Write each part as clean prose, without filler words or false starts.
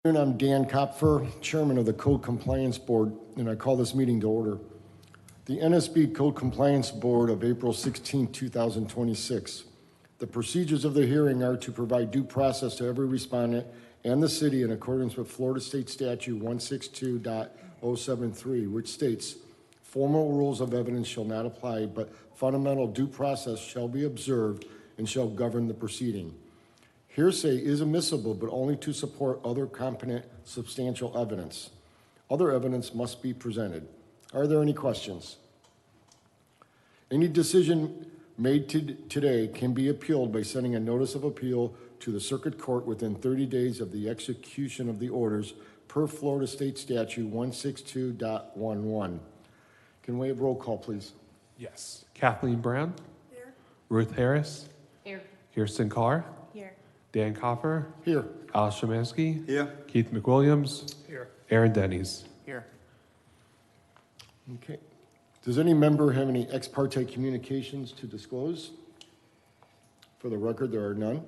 I'm Dan Kopfer, Chairman of the Code Compliance Board, and I call this meeting to order. The NSB Code Compliance Board of April 16, 2026. The procedures of the hearing are to provide due process to every respondent and the city in accordance with Florida State Statute 162.073, which states, formal rules of evidence shall not apply, but fundamental due process shall be observed and shall govern the proceeding. Hearsay is admissible, but only to support other competent, substantial evidence. Other evidence must be presented. Are there any questions? Any decision made today can be appealed by sending a notice of appeal to the Circuit Court within 30 days of the execution of the orders per Florida State Statute 162.11. Can we have roll call, please? Yes. Kathleen Brown? Here. Ruth Harris? Here. Kirsten Carr? Here. Dan Kopfer? Here. Al Shemansky? Here. Keith McWilliams? Here. Aaron Denny's. Here. Okay. Does any member have any ex parte communications to disclose? For the record, there are none.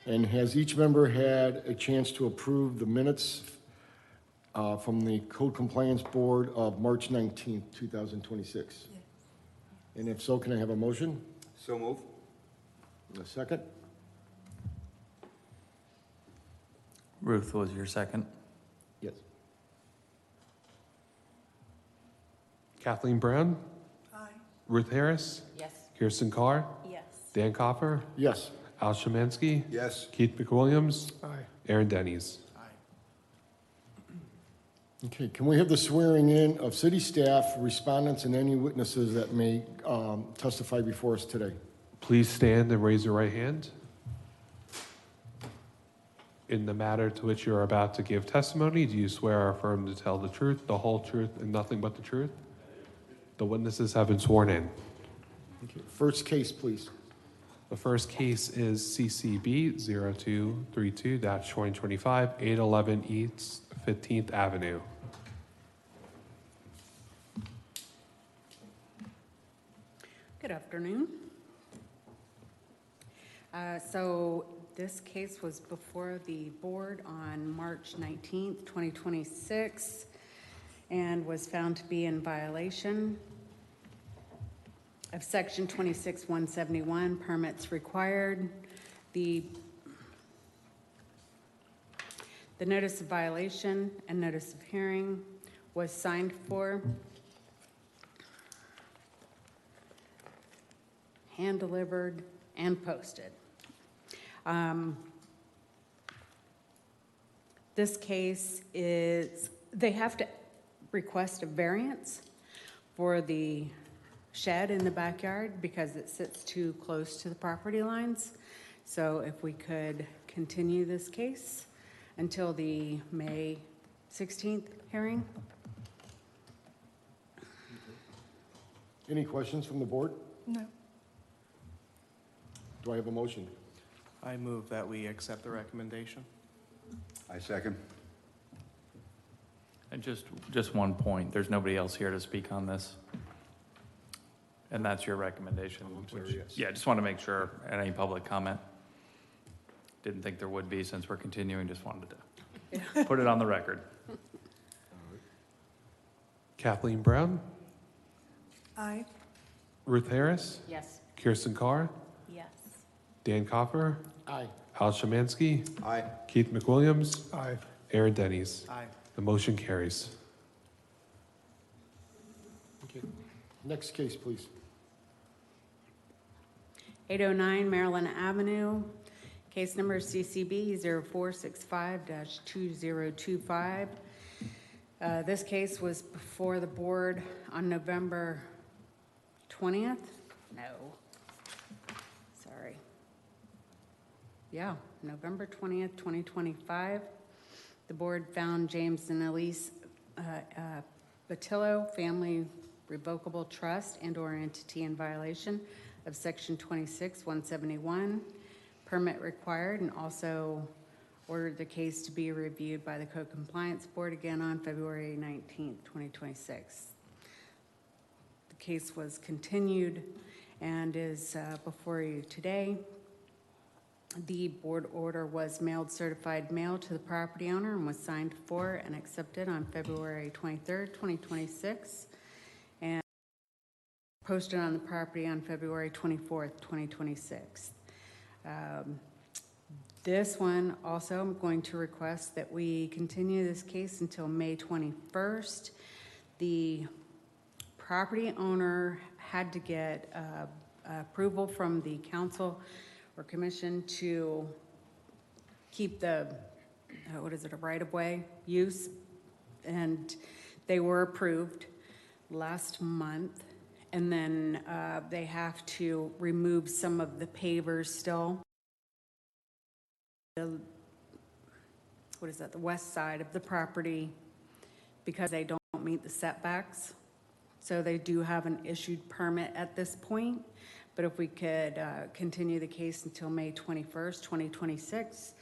And has each member had a chance to approve the minutes from the Code Compliance Board of March 19th, 2026? Yes. And if so, can I have a motion? So move. A second? Ruth was your second. Yes. Kathleen Brown? Aye. Ruth Harris? Yes. Kirsten Carr? Yes. Dan Kopfer? Yes. Al Shemansky? Yes. Keith McWilliams? Aye. Aaron Denny's. Aye. Okay, can we have the swearing in of city staff, respondents, and any witnesses that may testify before us today? Please stand and raise your right hand. In the matter to which you are about to give testimony, do you swear or affirm to tell the truth, the whole truth, and nothing but the truth? The witnesses have been sworn in. Okay, first case, please. The first case is CCB 0232-2025, 811 East 15th Avenue. Good afternoon. So this case was before the board on March 19th, 2026, and was found to be in violation of Section 26171, permits required. The notice of violation and notice of hearing was signed for, hand-delivered, and posted. This case is, they have to request a variance for the shed in the backyard because it sits too close to the property lines. So if we could continue this case until the May 16th hearing. Any questions from the board? No. Do I have a motion? I move that we accept the recommendation. I second. And just one point, there's nobody else here to speak on this. And that's your recommendation? sorry, yes. Yeah, just want to make sure, any public comment? Didn't think there would be since we're continuing, just wanted to put it on the record. Kathleen Brown? Aye. Ruth Harris? Yes. Kirsten Carr? Yes. Dan Kopfer? Aye. Al Shemansky? Aye. Keith McWilliams? Aye. Aaron Denny's. Aye. The motion carries. Okay. Next case, please. 809 Maryland Avenue, case number CCB 0465-2025. This case was before the board on November 20th? No. Sorry. Yeah, November 20th, 2025. The board found James and Elise Batillo Family Revocable Trust and/or entity in violation of Section 26171, permit required, and also ordered the case to be reviewed by the Code Compliance Board again on February 19th, 2026. The case was continued and is before you today. The board order was mailed certified mail to the property owner and was signed for and accepted on February 23rd, 2026, and posted on the property on February 24th, 2026. This one also, I'm going to request that we continue this case until May 21st. The property owner had to get approval from the council or commission to keep the, a right-of-way use, and they were approved last month. And then they have to remove some of the pavers still. The west side of the property, because they don't meet the setbacks. So they do have an issued permit at this point. But if we could continue the case until May 21st, 2026,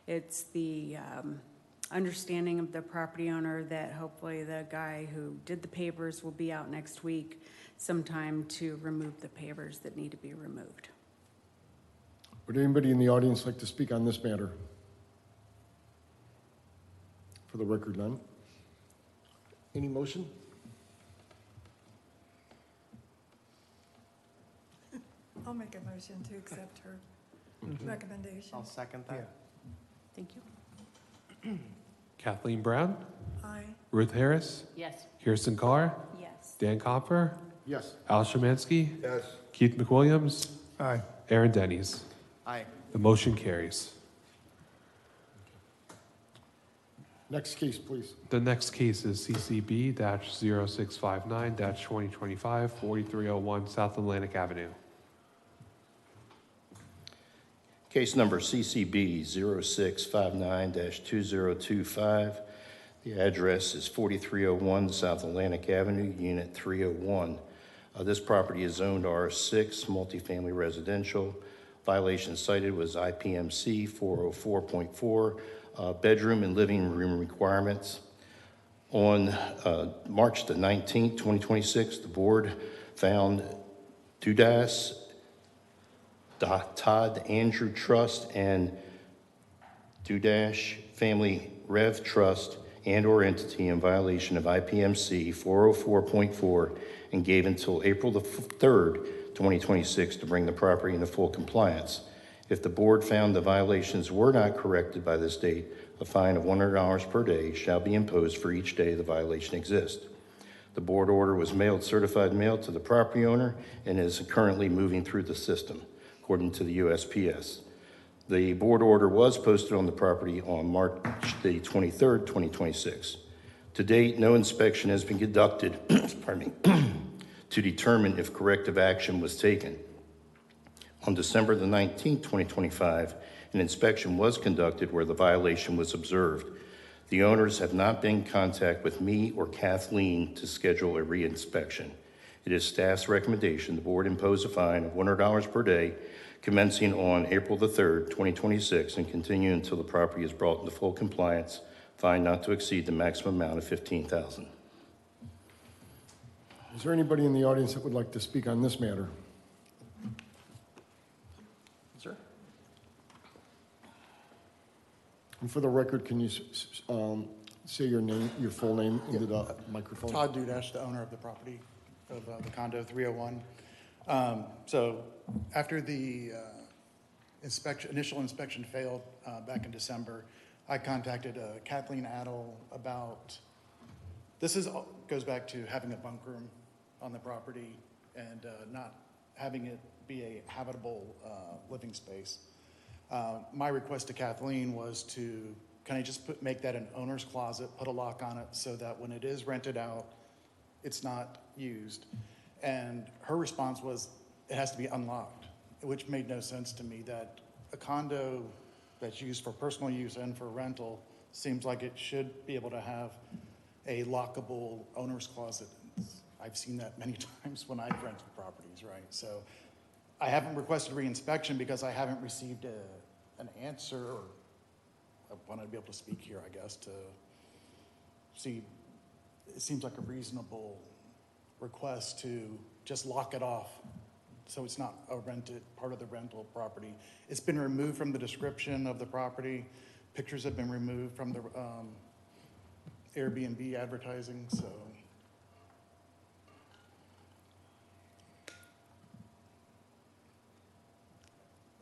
it's the understanding of the property owner that hopefully the guy who did the pavers will be out next week sometime to remove the pavers that need to be removed. Would anybody in the audience like to speak on this matter? For the record, none. Any motion? I'll make a motion to accept her recommendation. I'll second that. Thank you. Kathleen Brown, Aye. Ruth Harris, Yes. Kirsten Carr, Yes. Dan Kopfer, Yes. Al Shemansky, Yes. Keith McWilliams, Aye. Aaron Denny's. Aye. The motion carries. Next case, please. The next case is CCB-0659-2025, 4301 South Atlantic Avenue. Case number CCB 0659-2025. The address is 4301 South Atlantic Avenue, Unit 301. This property is zoned R6, multifamily residential. Violation cited was IPMC 404.4, bedroom and living room requirements. On March the 19th, 2026, the board found Dudas Todd Andrew Trust and Dudash Family Rev Trust and/or entity in violation of IPMC 404.4 and gave until April the 3rd, 2026 to bring the property into full compliance. If the board found the violations were not corrected by this date, a fine of $100 per day shall be imposed for each day the violation exists. The board order was mailed certified mail to the property owner and is currently moving through the system, according to the USPS. The board order was posted on the property on March the 23rd, 2026. To date, no inspection has been conducted pardon me, to determine if corrective action was taken. On December the 19th, 2025, an inspection was conducted where the violation was observed. The owners have not been in contact with me or Kathleen to schedule a re-inspection. It is staff's recommendation the board impose a fine of $100 per day commencing on April the 3rd, 2026 and continue until the property is brought into full compliance, fine not to exceed the maximum amount of $15,000. Is there anybody in the audience that would like to speak on this matter? Sir? And for the record, can you say your name, your full name into the microphone? Todd Dudash, the owner of the property of the condo 301. So after the initial inspection failed back in December, I contacted Kathleen Adel about, goes back to having a bunk room on the property and not having it be a habitable living space. My request to Kathleen was to kind of just make that an owner's closet, put a lock on it so that when it is rented out, it's not used. And her response was, it has to be unlocked, which made no sense to me. That a condo that's used for personal use and for rental seems like it should be able to have a lockable owner's closet. I've seen that many times when I've rented properties, right? So I haven't requested re-inspection because I haven't received an answer, or I wanted to be able to speak here, I guess, to see. It seems like a reasonable request to just lock it off so it's not a rented, part of the rental property. It's been removed from the description of the property. Pictures have been removed from the Airbnb advertising, so.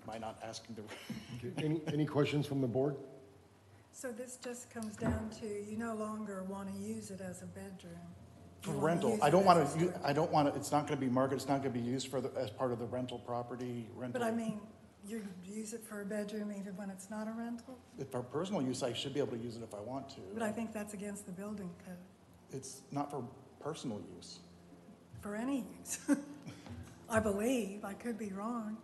Am I not asking the? Any questions from the board? So this just comes down to you no longer want to use it as a bedroom. For You wanna rental, use I it don't as want a to, storage. I don't want to, it's not going to be marketed, it's not going to be used for the, as part of the rental property, rental. But I mean, you use it for a bedroom even when it's not a rental? If for personal use, I should be able to use it if I want to. But I think that's against the building code, It's not for personal use. for any use. I believe, I could be wrong.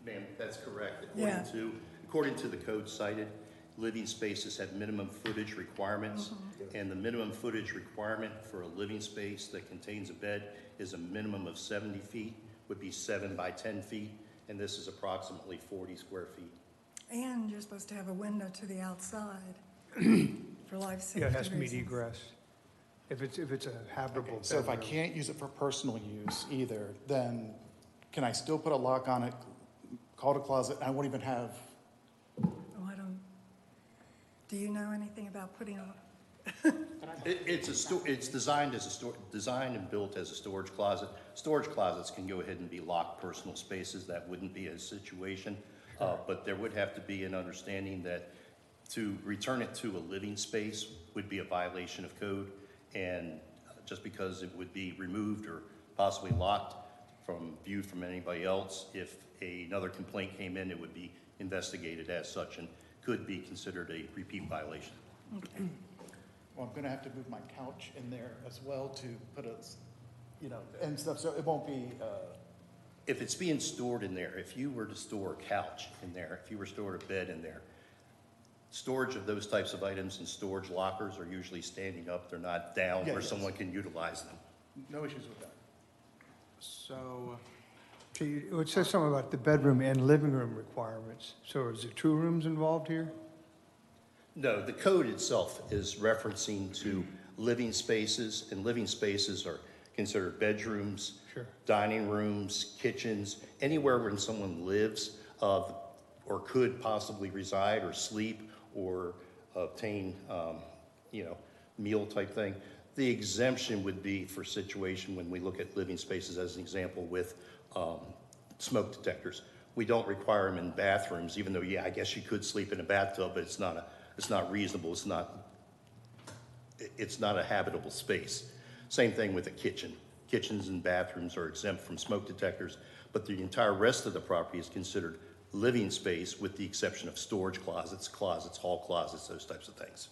Ma'am, that's correct. Yeah. According to the code cited, living spaces have minimum footage requirements, and the minimum footage requirement for a living space that contains a bed is a minimum of 70 feet, would be 7 by 10 feet, and this is approximately 40 square feet. And you're supposed to have a window to the outside for life safety Yeah, it has to meet reasons. egress. If it's a habitable So if I bedroom. can't use it for personal use either, then can I still put a lock on it, call it a closet, and I won't even have, Oh, I don't, do you know anything about putting a, It's designed designed and built as a storage closet. Storage closets can go ahead and be locked personal spaces. That wouldn't be a situation. But there would have to be an understanding that to return it to a living space would be a violation of code. And just because it would be removed or possibly locked from viewed from anybody else, if another complaint came in, it would be investigated as such and could be considered a repeat violation. well, I'm gonna have to move my couch in there as well to put a, you know, and stuff, so it won't be, If it's being stored in there, if you were to store a couch in there, if you were to store a bed in there, storage of those types of items in storage lockers are usually standing up. They're not down Yeah, where yes. someone can utilize them. no issues with that. So, See, it says something about the bedroom and living room requirements. So is there 2 rooms involved here? No, the code itself is referencing to living spaces, and living spaces are considered bedrooms, Sure. dining rooms, kitchens, anywhere where someone lives or could possibly reside or sleep or obtain, meal type thing. The exemption would be for situation when we look at living spaces as an example with smoke detectors. We don't require them in bathrooms, even though, yeah, I guess you could sleep in a bathtub, but it's not reasonable. It's not a habitable space. Same thing with a kitchen. Kitchens and bathrooms are exempt from smoke detectors, but the entire rest of the property is considered living space with the exception of storage closets, hall closets, those types of things.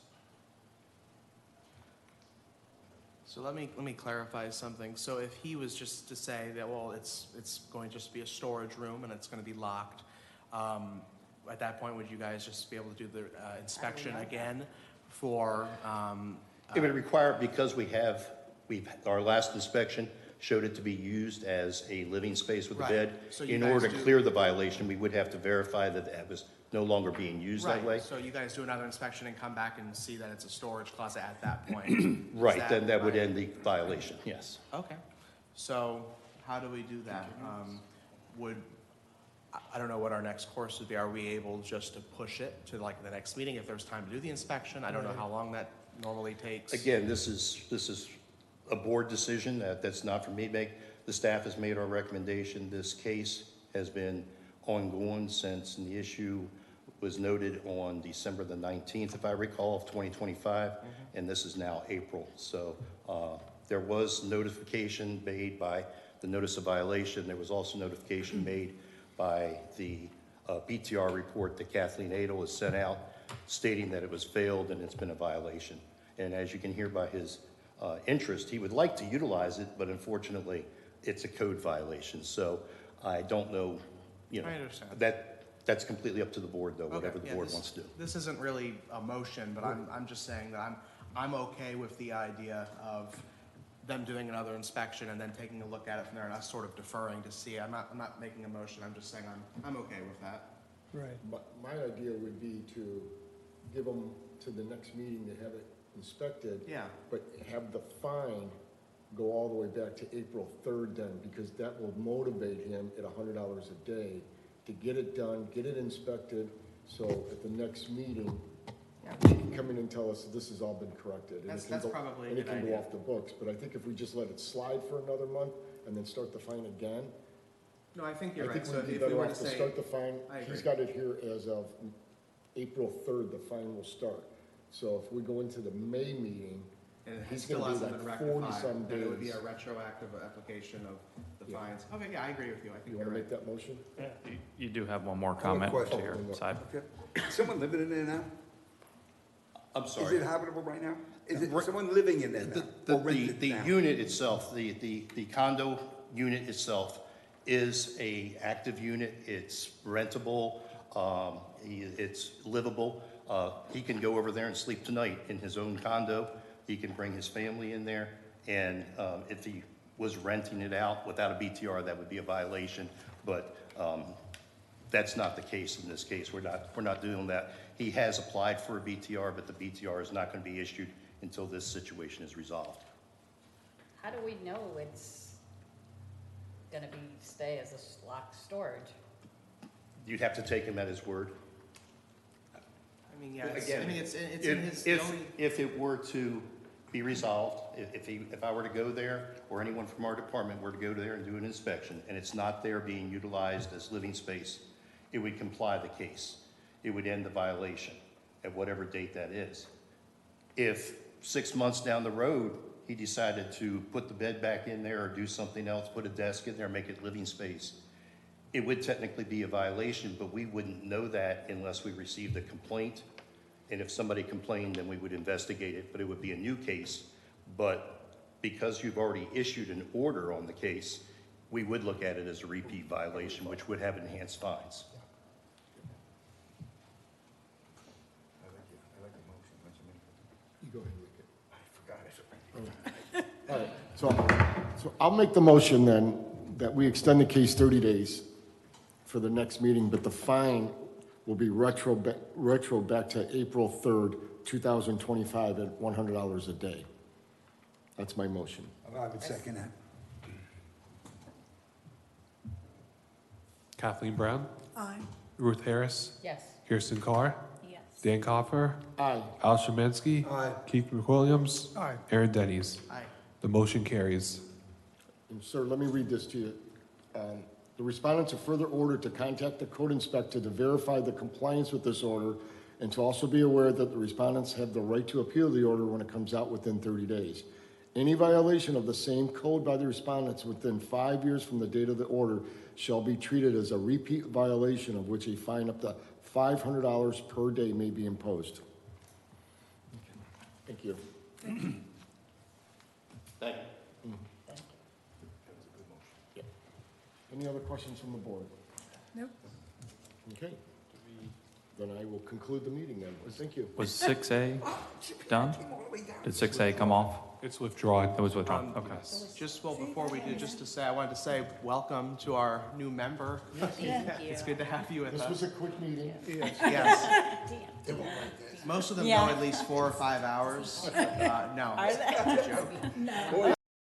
so let me clarify something. So if he was just to say that, well, it's going to just be a storage room and it's going to be locked, at that point, would you guys just be able to do the inspection again for? It would require, because our last inspection showed it to be used as a living space with a Right. bed. So you In guys order to do- clear the violation, we would have to verify that it was no longer being used that way. Right, so you guys do another inspection and come back and see that it's a storage closet at that point? Is Right, then that would right? end the violation, yes. Okay, so how do we do that? I don't know what our next course would be. Are we able just to push it to like the next meeting if there's time to do the inspection? I don't know how long that normally takes. Again, this is a board decision, that's not for me to make. The staff has made our recommendation. This case has been ongoing since the issue was noted on December the 19th, if I recall, of 2025, and this is now April. So there was notification made by the notice of violation. There was also notification made by the BTR report that Kathleen Adel has sent out stating that it was failed and it's been a violation. And as you can hear by his interest, he would like to utilize it, but unfortunately, it's a code violation. So I don't know, I understand. that's completely up to the board, though, whatever Okay, the yeah, board this- wants to do. This isn't really a motion, but I'm just saying that I'm okay with the idea of them doing another inspection and then taking a look at it from there and us sort of deferring to see. I'm not making a motion, I'm just saying I'm okay with that. Right. My idea would be to give them to the next meeting to have it inspected. Yeah. But have the fine go all the way back to April 3rd then, because that will motivate him at $100 a day to get it done, get it inspected, so at the next meeting, he can come in and tell us this has all been corrected. And it can That's go- probably a And it good can go idea. off the books, but I think if we just let it slide for another month and then start the fine again, No, I think I you're right. think So we'd be if we better were off to to say, start the fine. I He's agree. got it here as of April 3rd, the fine will start. So if we go into the May meeting, and it he's still gonna be hasn't been like rectified, 40-some then it would be days. a retroactive application of the Yeah. fines. Okay, yeah, I agree with you. I think you you're wanna right. make that motion? You do have one more have a comment to question. your side. Okay. Someone living in there now? I'm Is sorry. it habitable right now? Is it Right. someone living in there now? Or rented The now? unit itself, the condo unit itself is a active unit. It's rentable, it's livable. He can go over there and sleep tonight in his own condo. He can bring his family in there. And if he was renting it out without a BTR, that would be a violation. But that's not the case in this case. We're not doing that. He has applied for a BTR, but the BTR is not going to be issued until this situation is resolved. How do we know it's gonna stay as a locked storage? You'd have to take him at his word. I mean, yeah, it's, Again, I mean, it's in his, If it were to be resolved, if I were to go there, or anyone from our department were to go there and do an inspection, and it's not there being utilized as living space, it would comply the case. It would end the violation at whatever date that is. If 6 months down the road, he decided to put the bed back in there or do something else, put a desk in there, make it living space, it would technically be a violation, but we wouldn't know that unless we received a complaint. And if somebody complained, then we would investigate it, but it would be a new case. But because you've already issued an order on the case, we would look at it as a repeat violation, which would have enhanced fines. You go ahead, Rick. I forgot it. All right, so I'll make the motion then that we extend the case 30 days for the next meeting, but the fine will be retro back to April 3rd, 2025 at $100 a day. That's my motion. I would second that. Kathleen Brown, Aye. Ruth Harris, Yes. Kirsten Carr, Yes. Dan Coffer, Aye. Al Szymanski, Aye. Keith McWilliams, Aye. Aaron Denny's. Aye. The motion carries. And sir, let me read this to you. The respondents are further ordered to contact the code inspector to verify the compliance with this order and to also be aware that the respondents have the right to appeal the order when it comes out within 30 days. Any violation of the same code by the respondents within 5 years from the date of the order shall be treated as a repeat violation of which a fine up to $500 per day may be imposed. Thank you. Thank you. Any other questions from the board? Nope. Okay. Then I will conclude the meeting then. Thank you. Was 6A done? Did 6A come off? It's withdrawn. It was withdrawn, okay. Just, well, before we do, just to say, I wanted to say, welcome to our new member. Thank you. It's good to have you with This was us. a quick meeting. Yes. Damn. Most of them go Yeah. at least 4 or 5 hours. No, Are they? it's a joke.